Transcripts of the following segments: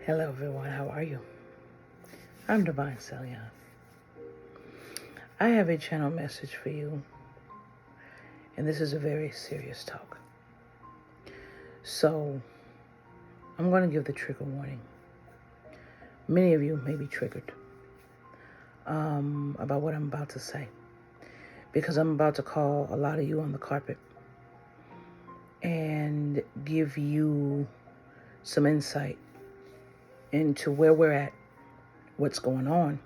Hello everyone, how are you? I'm Divine Celiane. I have a channel message for you, and this is a very serious talk. So, I'm going to give the trigger warning. Many of you may be triggered about what I'm about to say, because I'm about to call a lot of you on the carpet and give you some insight into where we're at, what's going on,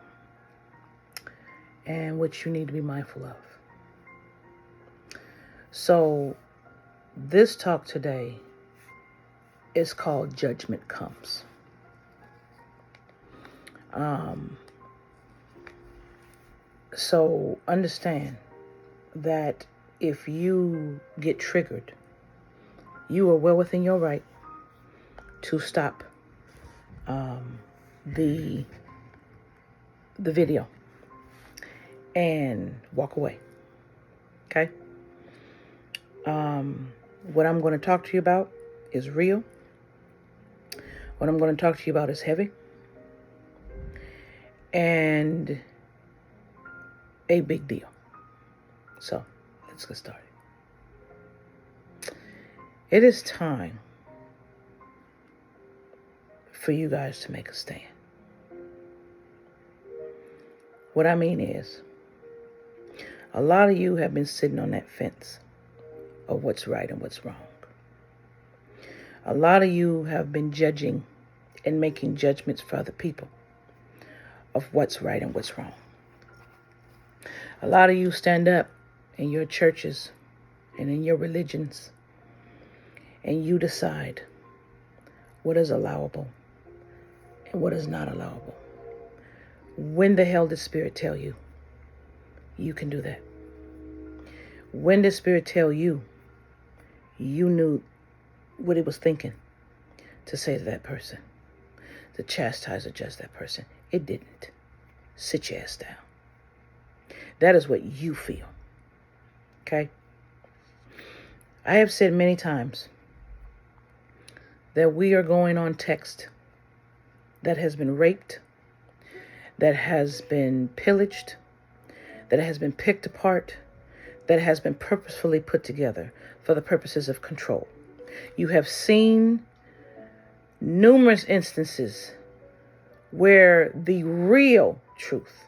and what you need to be mindful of. So, this talk today is called Judgment Comes. So understand that if you get triggered, you are well within your right to stop the video and walk away. Okay? What I'm going to talk to you about is real. What I'm going to talk to you about is heavy. And a big deal. So, let's get started. It is time for you guys to make a stand. What I mean is, a lot of you have been sitting on that fence of what's right and what's wrong. A lot of you have been judging and making judgments for other people of what's right and what's wrong. A lot of you stand up in your churches and in your religions and you decide what is allowable and what is not allowable. When the hell did Spirit tell you you can do that? When did Spirit tell you you knew what it was thinking to say to that person, to chastise or judge that person? It didn't. Sit your ass down. That is what you feel. Okay? I have said many times that we are going on text that has been raped, that has been pillaged, that has been picked apart, that has been purposefully put together for the purposes of control. You have seen numerous instances where the real truth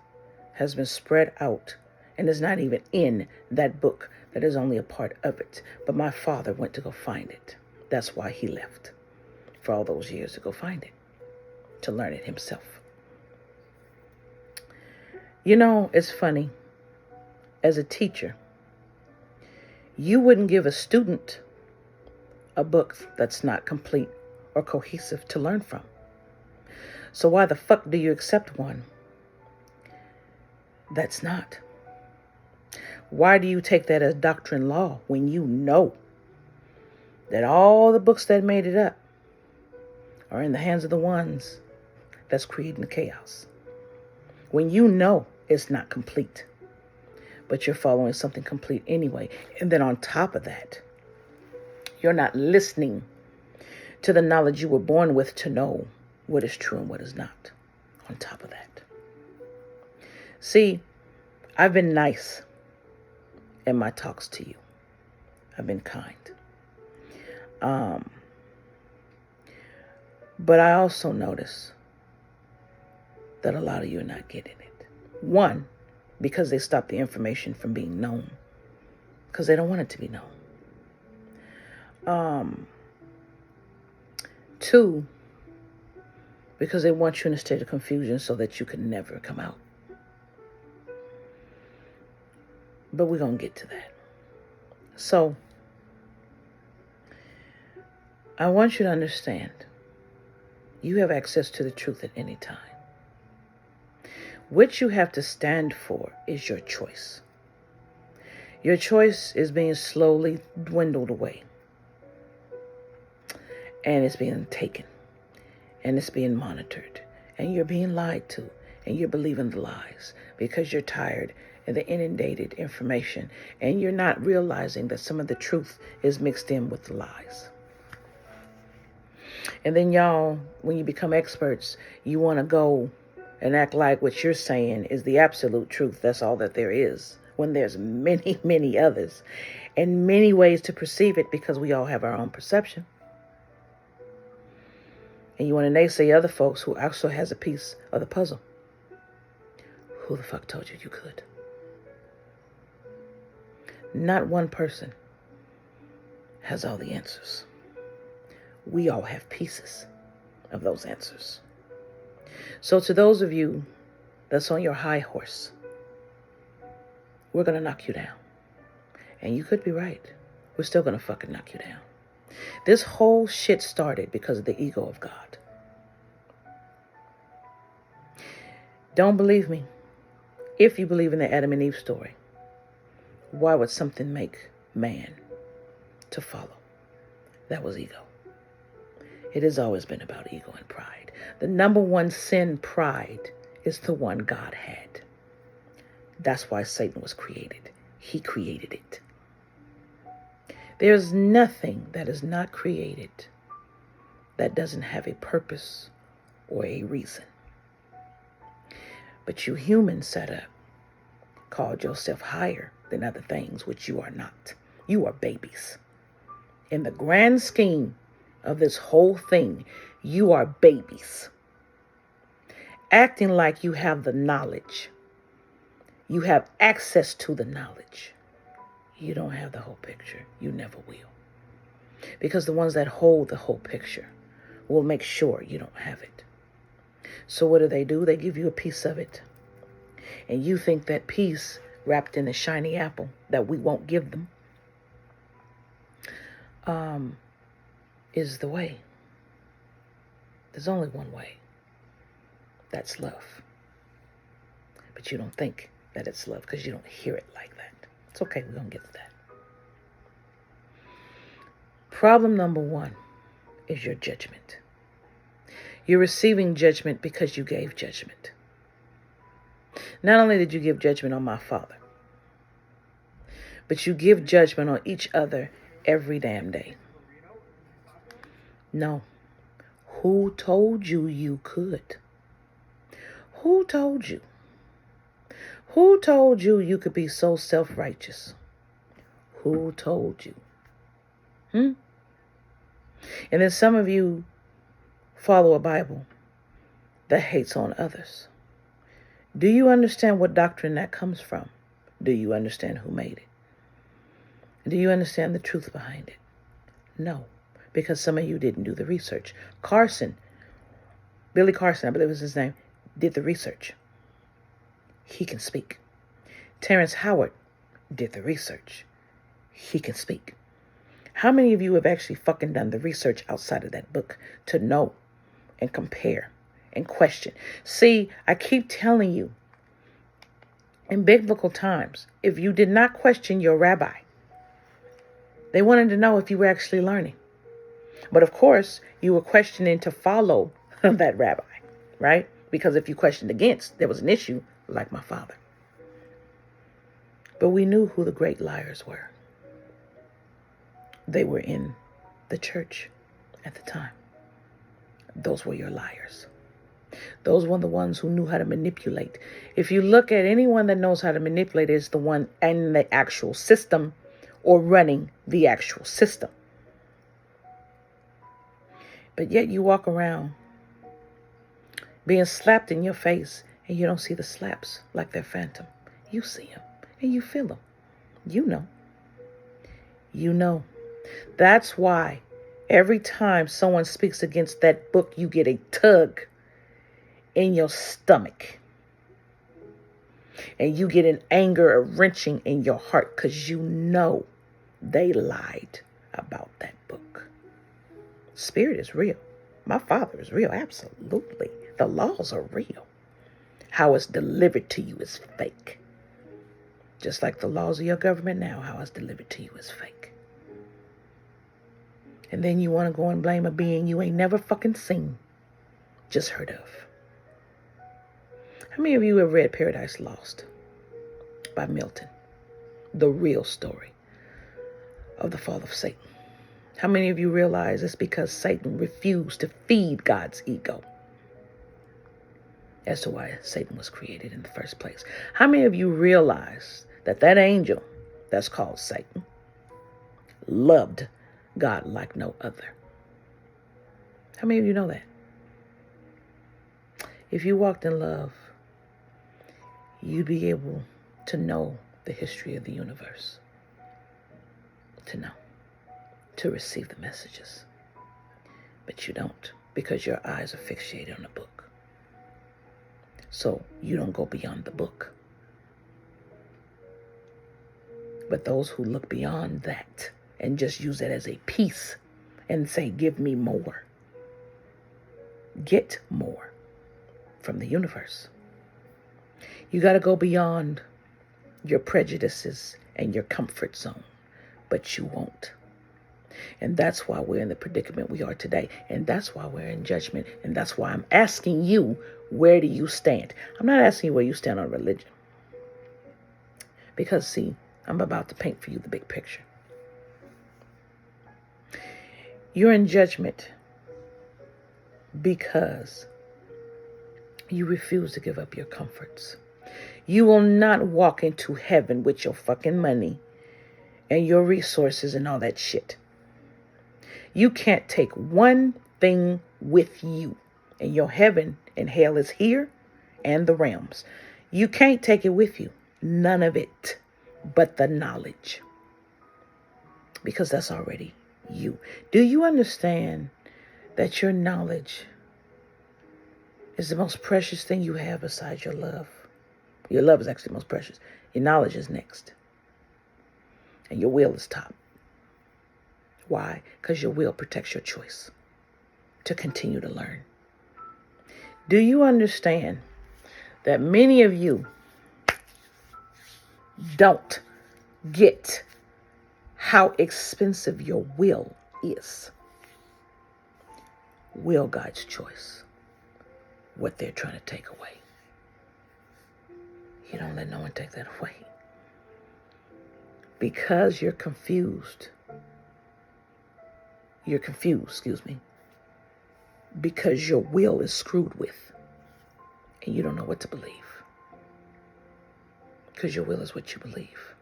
has been spread out and is not even in that book, that is only a part of it. But my father went to go find it. That's why he left for all those years to go find it, to learn it himself. You know, it's funny. As a teacher, you wouldn't give a student a book that's not complete or cohesive to learn from. So why the fuck do you accept one that's not? Why do you take that as doctrine law when you know that all the books that made it up are in the hands of the ones that's creating the chaos? When you know it's not complete, but you're following something complete anyway. And then on top of that, you're not listening to the knowledge you were born with to know what is true and what is not. On top of that. See, I've been nice in my talks to you. I've been kind. But I also notice that a lot of you are not getting it. One, because they stop the information from being known. Because they don't want it to be known. Two, because they want you in a state of confusion so that you can never come out. But we're going to get to that. So, I want you to understand, you have access to the truth at any time. What you have to stand for is your choice. Your choice is being slowly dwindled away. And it's being taken. And it's being monitored. And you're being lied to. And you're believing the lies. Because you're tired of the inundated information. And you're not realizing that some of the truth is mixed in with the lies. And then y'all, when you become experts, you want to go and act like what you're saying is the absolute truth. That's all that there is. When there's many, many others and many ways to perceive it, because we all have our own perception. And you want to naysay other folks who also has a piece of the puzzle. Who the fuck told you you could? Not one person has all the answers. We all have pieces of those answers. So to those of you that's on your high horse, we're going to knock you down. And you could be right. We're still going to fucking knock you down. This whole shit started because of the ego of God. Don't believe me. If you believe in the Adam and Eve story, why would something make man to follow? That was ego. It has always been about ego and pride. The number one sin, pride, is the one God had. That's why Satan was created. He created it. There's nothing that is not created that doesn't have a purpose or a reason. But you humans set up, called yourself higher than other things, which you are not. You are babies. In the grand scheme of this whole thing, you are babies. Acting like you have the knowledge. You have access to the knowledge. You don't have the whole picture. You never will. Because the ones that hold the whole picture will make sure you don't have it. So what do? They give you a piece of it. And you think that piece wrapped in a shiny apple that we won't give them is the way. There's only one way. That's love. But you don't think that it's love because you don't hear it like that. It's okay. We're going to get to that. Problem number one is your judgment. You're receiving judgment because you gave judgment. Not only did you give judgment on my father, but you give judgment on each other every damn day. No. Who told you you could? Who told you? Who told you you could be so self-righteous? Who told you? And then some of you follow a Bible that hates on others. Do you understand what doctrine that comes from? Do you understand who made it? Do you understand the truth behind it? No, because some of you didn't do the research. Billy Carson, I believe was his name, did the research. He can speak. Terrence Howard did the research. He can speak. How many of you have actually fucking done the research outside of that book to know and compare and question? See, I keep telling you, in biblical times, if you did not question your rabbi, they wanted to know if you were actually learning. But of course, you were questioning to follow that rabbi, right? Because if you questioned against, there was an issue, like my father. But we knew who the great liars were. They were in the church at the time. Those were your liars. Those were the ones who knew how to manipulate. If you look at anyone that knows how to manipulate, it's the one in the actual system or running the actual system. But yet you walk around being slapped in your face and you don't see the slaps like they're phantom. You see them and you feel them. You know. You know. That's why every time someone speaks against that book, you get a tug in your stomach. And you get an anger, a wrenching in your heart because you know they lied about that book. Spirit is real. My father is real. Absolutely. The laws are real. How it's delivered to you is fake. Just like the laws of your government now, how it's delivered to you is fake. And then you want to go and blame a being you ain't never fucking seen, just heard of. How many of you have read Paradise Lost by Milton? The real story of the fall of Satan. How many of you realize it's because Satan refused to feed God's ego as to why Satan was created in the first place? How many of you realize that that angel that's called Satan loved God like no other? How many of you know that? If you walked in love, you'd be able to know the history of the universe, to know, to receive the messages. But you don't, because your eyes are fixated on the book. So you don't go beyond the book. But those who look beyond that and just use it as a piece and say, give me more, get more from the universe. You got to go beyond your prejudices and your comfort zone, but you won't. And that's why we're in the predicament we are today. And that's why we're in judgment. And that's why I'm asking you, where do you stand? I'm not asking you where you stand on religion. Because, see, I'm about to paint for you the big picture. You're in judgment because you refuse to give up your comforts. You will not walk into heaven with your fucking money and your resources and all that shit. You can't take one thing with you. And your heaven and hell is here and the realms. You can't take it with you. None of it but the knowledge. Because that's already you. Do you understand that your knowledge is the most precious thing you have besides your love? Your love is actually the most precious. Your knowledge is next. And your will is top. Why? Because your will protects your choice to continue to learn. Do you understand that many of you don't get how expensive your will is? Will guides choice. What they're trying to take away. You don't let no one take that away. Because you're confused. Because your will is screwed with. And you don't know what to believe. Because your will is what you believe.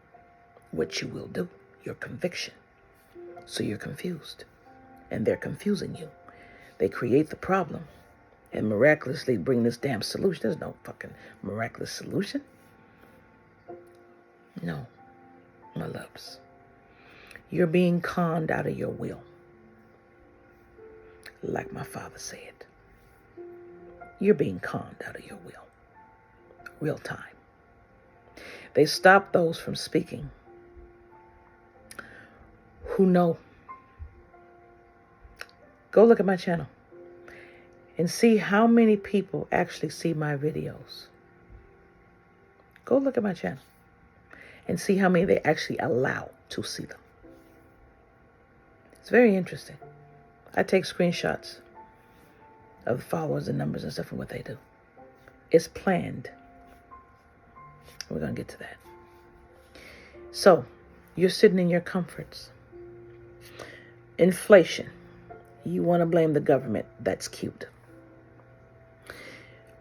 What you will do. Your conviction. So you're confused. And they're confusing you. They create the problem. And miraculously bring this damn solution. There's no fucking miraculous solution. No. My loves. You're being conned out of your will. Like my father said. You're being conned out of your will. Real time. They stop those from speaking who know. Go look at my channel and see how many people actually see my videos. Go look at my channel and see how many they actually allow to see them. It's very interesting. I take screenshots of the followers and numbers and stuff and what they do. It's planned. We're going to get to that. So, you're sitting in your comforts. Inflation. You want to blame the government. That's cute.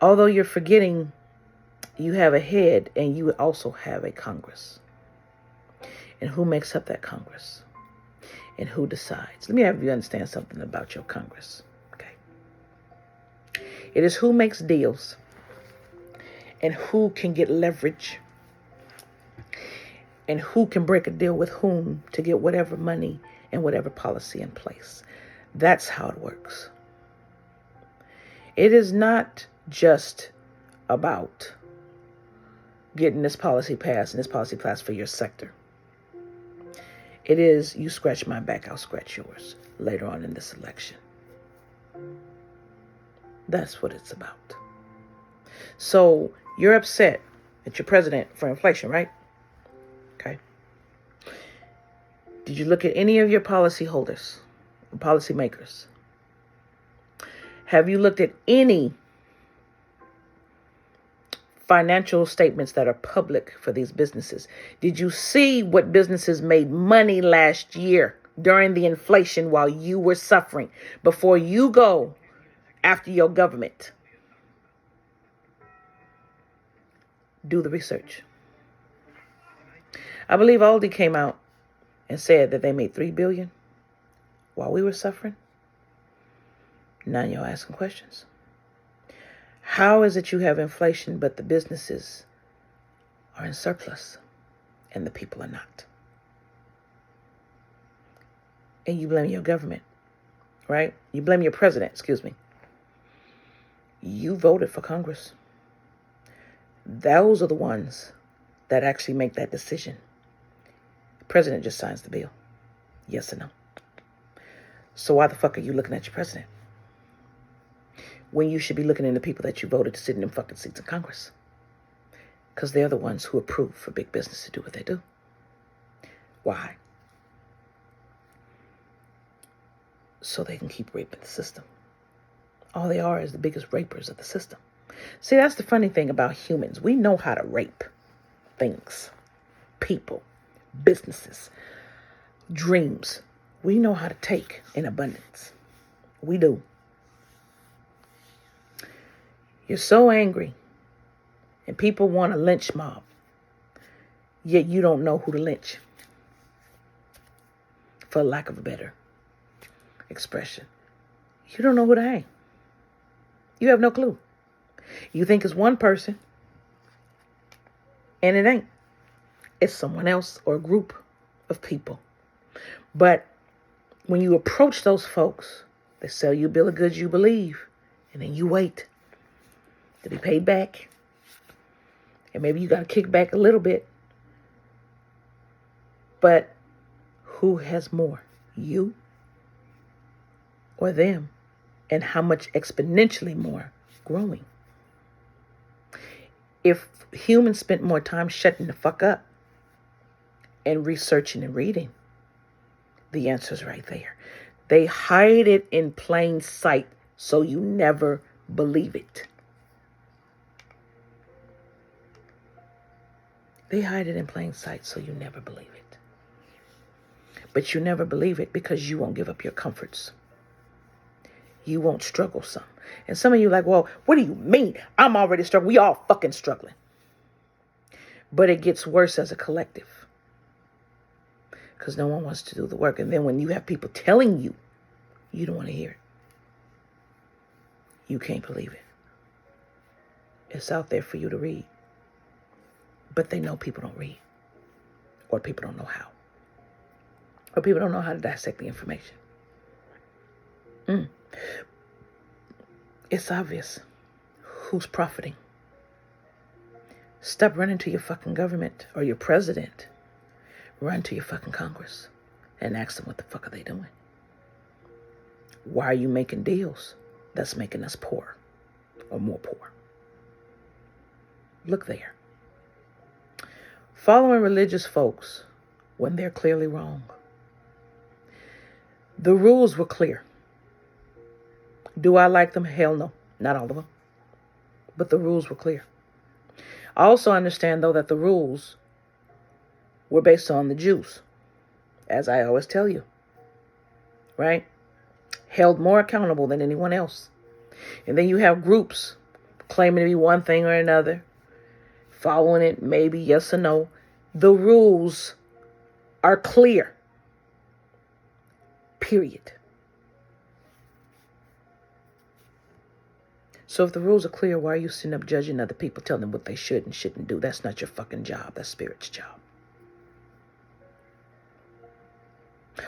Although you're forgetting you have a head and you also have a Congress. And who makes up that Congress? And who decides? Let me have you understand something about your Congress. Okay. It is who makes deals and who can get leverage and who can break a deal with whom to get whatever money and whatever policy in place. That's how it works. It is not just about getting this policy passed and this policy passed for your sector. It is, you scratch my back, I'll scratch yours later on in this election. That's what it's about. So you're upset at your president for inflation, right? Okay. Did you look at any of your policy holders, policy makers? Have you looked at any financial statements that are public for these businesses? Did you see what businesses made money last year during the inflation while you were suffering before you go after your government. Do the research. I believe Aldi came out and said that they made $3 billion while we were suffering. Now you're asking questions. How is it you have inflation but the businesses are in surplus and the people are not? And you blame your government, right? You blame your president, excuse me. You voted for Congress. Those are the ones that actually make that decision. The president just signs the bill. Yes or no? So why the fuck are you looking at your president when you should be looking at the people that you voted to sit in them fucking seats in Congress? Because they're the ones who approve for big business to do what they do. Why? So they can keep raping the system. All they are is the biggest rapers of the system. See, that's the funny thing about humans. We know how to rape things, people, businesses, dreams. We know how to take in abundance. We do. You're so angry and people want a lynch mob, yet you don't know who to lynch, for lack of a better expression. You don't know who to hang. You have no clue. You think it's one person, and it ain't. It's someone else or a group of people. But when you approach those folks, they sell you a bill of goods you believe, and then you wait to be paid back. And maybe you got to kick back a little bit. But who has more, you or them? And how much exponentially more growing? If humans spent more time shutting the fuck up and researching and reading, the answer's right there. They hide it in plain sight so you never believe it. They hide it in plain sight so you never believe it. But you never believe it because you won't give up your comforts. You won't struggle some. And some of you like, well, what do you mean? I'm already struggling. We all fucking struggling. But it gets worse as a collective. Because no one wants to do the work. And then when you have people telling you, you don't want to hear it. You can't believe it. It's out there for you to read. But they know people don't read. Or people don't know how. Or people don't know how to dissect the information. It's obvious who's profiting. Stop running to your fucking government or your president. Run to your fucking Congress and ask them what the fuck are they doing. Why are you making deals that's making us poor or more poor? Look there. Following religious folks when they're clearly wrong. The rules were clear. Do I like them? Hell no. Not all of them. But the rules were clear. I also understand, though, that the rules were based on the Jews. As I always tell you. Right? Held more accountable than anyone else. And then you have groups claiming to be one thing or another. Following it, maybe yes or no. The rules are clear. Period. So if the rules are clear, why are you sitting up judging other people, telling them what they should and shouldn't do? That's not your fucking job. That's Spirit's job.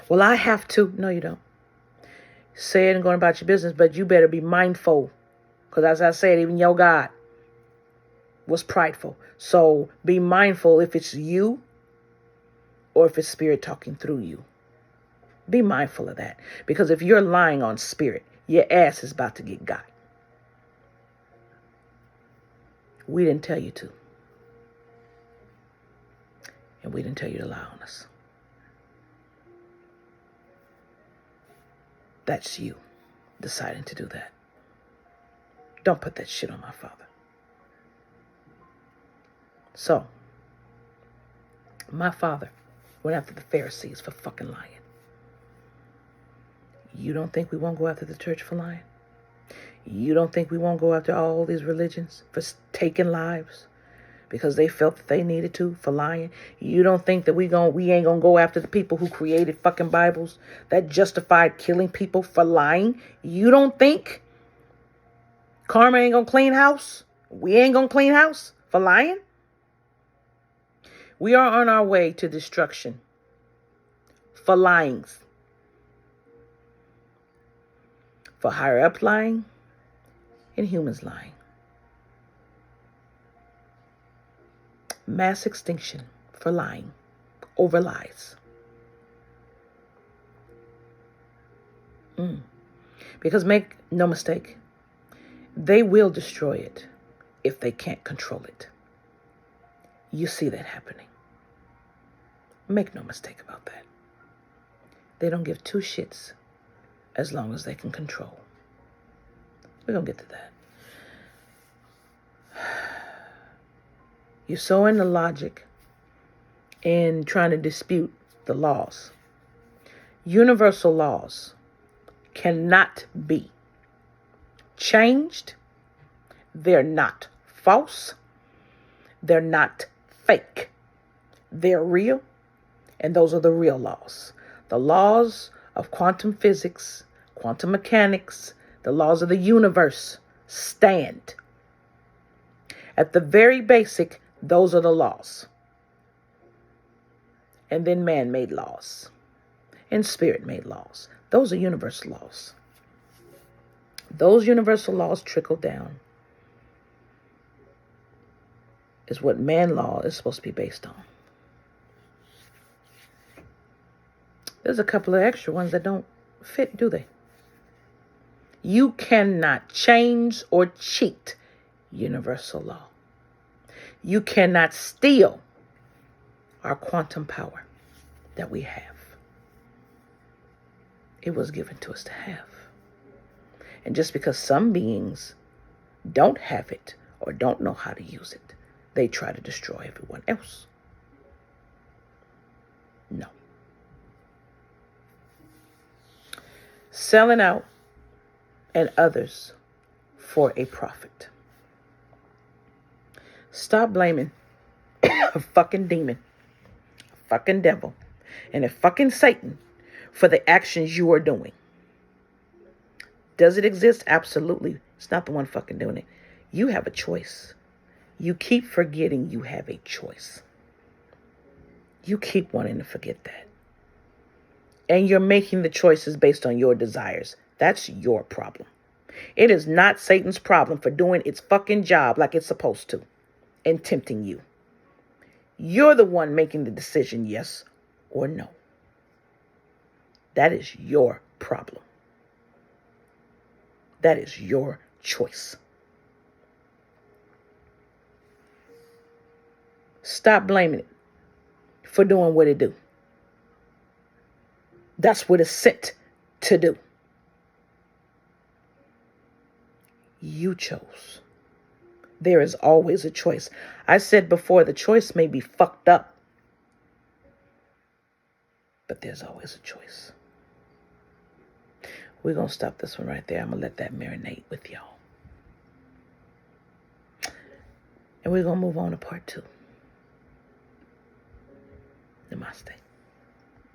Well, I have to. No, you don't. Say it and going about your business, but you better be mindful. Because as I said, even your God was prideful. So be mindful if it's you or if it's Spirit talking through you. Be mindful of that. Because if you're lying on Spirit, your ass is about to get got. We didn't tell you to. And we didn't tell you to lie on us. That's you deciding to do that. Don't put that shit on my Father. So, my Father went after the Pharisees for fucking lying. You don't think we won't go after the church for lying? You don't think we won't go after all these religions for taking lives because they felt that they needed to, for lying? You don't think that we ain't gonna go after the people who created fucking Bibles that justified killing people for lying? You don't think karma ain't gonna clean house? We ain't gonna clean house for lying? We are on our way to destruction for lying, for higher up lying and humans lying. Mass extinction for lying over lies. Because make no mistake, they will destroy it if they can't control it. You see that happening. Make no mistake about that. They don't give two shits as long as they can control. We're going to get to that. You're so into logic and trying to dispute the laws. Universal laws cannot be changed. They're not false. They're not fake. They're real. And those are the real laws. The laws of quantum physics, quantum mechanics, the laws of the universe stand. At the very basic, those are the laws. And then man-made laws and spirit-made laws. Those are universal laws. Those universal laws trickle down is what man law is supposed to be based on. There's a couple of extra ones that don't fit, do they? You cannot change or cheat universal law. You cannot steal our quantum power that we have. It was given to us to have. And just because some beings don't have it or don't know how to use it, they try to destroy everyone else. No. Selling out and others for a profit. Stop blaming a fucking demon, a fucking devil, and a fucking Satan for the actions you are doing. Does it exist? Absolutely. It's not the one fucking doing it. You have a choice. You keep forgetting you have a choice. You keep wanting to forget that. And you're making the choices based on your desires. That's your problem. It is not Satan's problem for doing its fucking job like it's supposed to and tempting you. You're the one making the decision, yes or no. That is your problem. That is your choice. Stop blaming it for doing what it do. That's what it's sent to do. You chose. There is always a choice. I said before, the choice may be fucked up, but there's always a choice. We're going to stop this one right there. I'm going to let that marinate with y'all. And we're going to move on to part 2. Namaste.